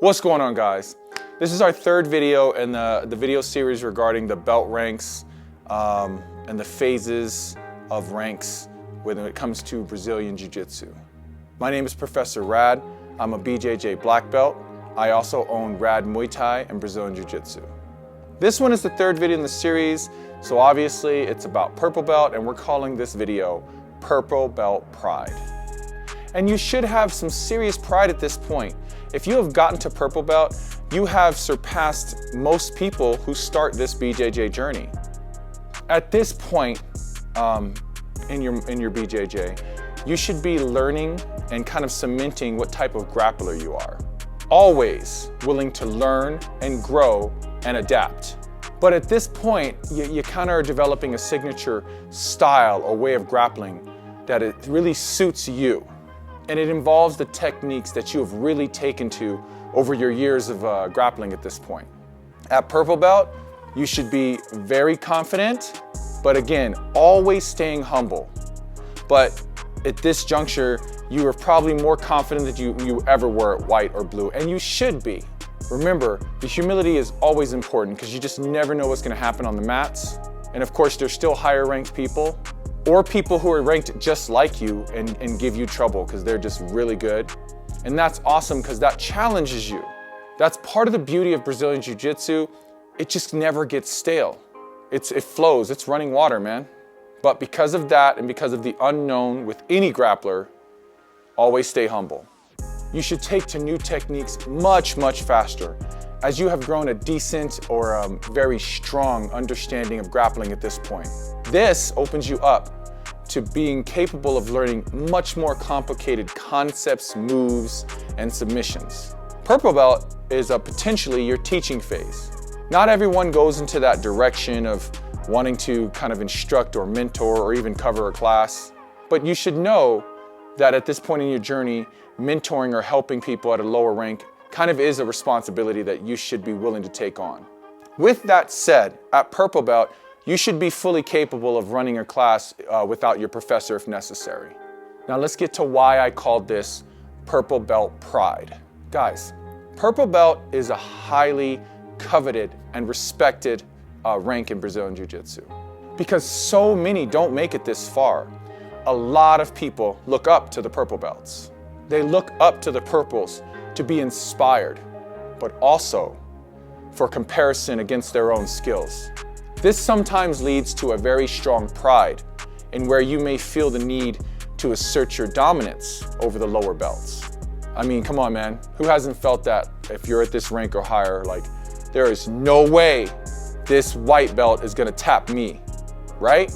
What's going on, guys? This is our third video in the video series regarding the belt ranks and the phases of ranks when it comes to Brazilian Jiu-Jitsu. My name is Professor Rad. I'm a BJJ black belt. I also own Rad Muay Thai and Brazilian Jiu-Jitsu. This one is the third video in the series, so obviously it's about purple belt, and we're calling this video Purple Belt Pride. And you should have some serious pride at this point. If you have gotten to purple belt, you have surpassed most people who start this BJJ journey. At this point in your BJJ, you should be learning and kind of cementing what type of grappler you are. Always willing to learn and grow and adapt. But at this point, you kind of are developing a signature style or way of grappling that it really suits you. And it involves the techniques that you have really taken to over your years of grappling at this point. At purple belt, you should be very confident, but again, always staying humble. But at this juncture, you are probably more confident than you ever were at white or blue, and you should be. Remember, the humility is always important because you just never know what's going to happen on the mats. And of course, there's still higher ranked people or people who are ranked just like you and give you trouble because they're just really good. And that's awesome because that challenges you. That's part of the beauty of Brazilian Jiu-Jitsu. It just never gets stale. It flows, it's running water, man. But because of that and because of the unknown with any grappler, always stay humble. You should take to new techniques much, much faster as you have grown a decent or a very strong understanding of grappling at this point. This opens you up to being capable of learning much more complicated concepts, moves, and submissions. Purple belt is potentially your teaching phase. Not everyone goes into that direction of wanting to kind of instruct or mentor or even cover a class, but you should know that at this point in your journey, mentoring or helping people at a lower rank kind of is a responsibility that you should be willing to take on. With that said, at purple belt, you should be fully capable of running a class without your professor if necessary. Now let's get to why I called this purple belt pride. Guys, purple belt is a highly coveted and respected rank in Brazilian Jiu-Jitsu because so many don't make it this far. A lot of people look up to the purple belts. They look up to the purples to be inspired, but also for comparison against their own skills. This sometimes leads to a very strong pride in where you may feel the need to assert your dominance over the lower belts. I mean, come on, man. Who hasn't felt that if you're at this rank or higher, like, there is no way this white belt is gonna tap me, right?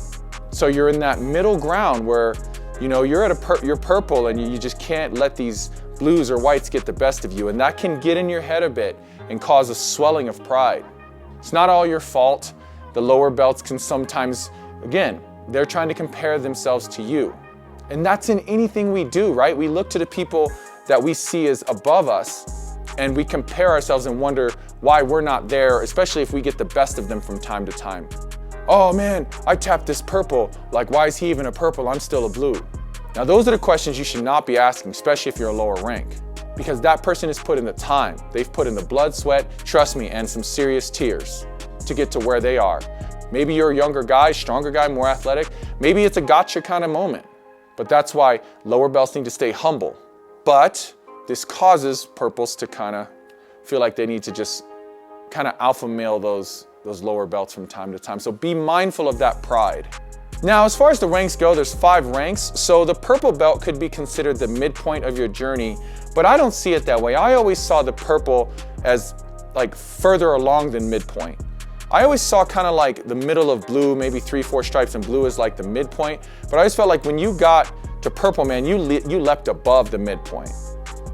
So you're in that middle ground where, you know, you're purple and you just can't let these blues or whites get the best of you. And that can get in your head a bit and cause a swelling of pride. It's not all your fault. The lower belts can sometimes, again, they're trying to compare themselves to you. And that's in anything we do, right? We look to the people that we see as above us and we compare ourselves and wonder why we're not there, especially if we get the best of them from time to time. Oh man, I tapped this purple. Like, why is he even a purple? I'm still a blue. Now, those are the questions you should not be asking, especially if you're a lower rank, because that person has put in the time. They've put in the blood, sweat, trust me, and some serious tears to get to where they are. Maybe you're a younger guy, stronger guy, more athletic. Maybe it's a gotcha kind of moment. But that's why lower belts need to stay humble. But this causes purples to kind of feel like they need to just kind of alpha male those lower belts from time to time. So be mindful of that pride. Now, as far as the ranks go, there's 5 ranks. So the purple belt could be considered the midpoint of your journey, but I don't see it that way. I always saw the purple as like further along than midpoint. I always saw kind of like the middle of blue, maybe 3-4 stripes, and blue is like the midpoint. But I always felt like when you got to purple, man, you leapt above the midpoint.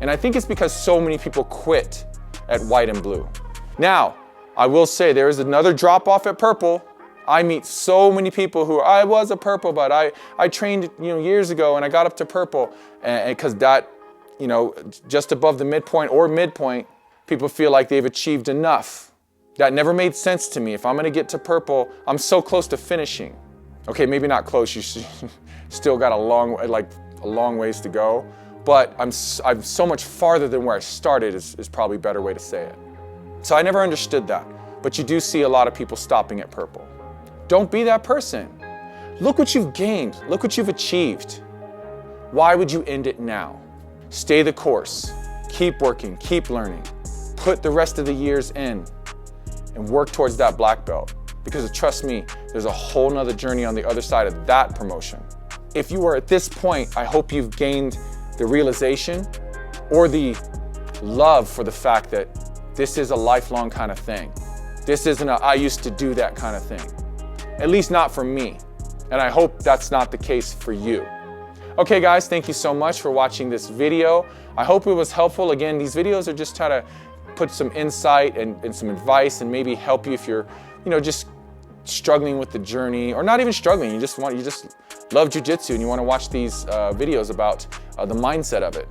And I think it's because so many people quit at white and blue. Now, I will say there is another drop off at purple. I meet so many people who I was a purple, but I trained, years ago and I got up to purple, and because that, just above the midpoint or midpoint, people feel like they've achieved enough. That never made sense to me. If I'm gonna get to purple, I'm so close to finishing. Okay, maybe not close, you still got a long ways to go. but I'm so much farther than where I started is probably a better way to say it. So I never understood that, but you do see a lot of people stopping at purple. Don't be that person. Look what you've gained. Look what you've achieved. Why would you end it now? Stay the course. Keep working, keep learning. Put the rest of the years in and work towards that black belt. Because trust me, there's a whole nother journey on the other side of that promotion. If you are at this point, I hope you've gained the realization or the love for the fact that this is a lifelong kind of thing. This isn't a I used to do that kind of thing. At least not for me. And I hope that's not the case for you. Okay guys, thank you so much for watching this video. I hope it was helpful. Again, these videos are just trying to put some insight and some advice and maybe help you if you're, just struggling with the journey, or not even struggling, you just love jiu-jitsu and you want to watch these videos about the mindset of it.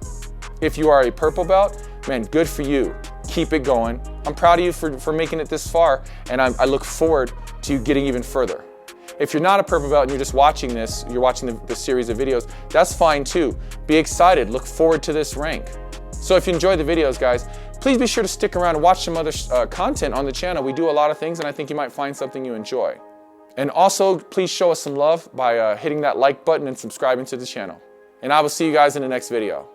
If you are a purple belt, man, good for you. Keep it going. I'm proud of you for making it this far, and I look forward to you getting even further. If you're not a purple belt and you're just watching this, you're watching the series of videos, that's fine too. Be excited, look forward to this rank. So if you enjoy the videos, guys, please be sure to stick around and watch some other content on the channel. We do a lot of things, and I think you might find something you enjoy. And also, please show us some love by hitting that like button and subscribing to the channel. And I will see you guys in the next video.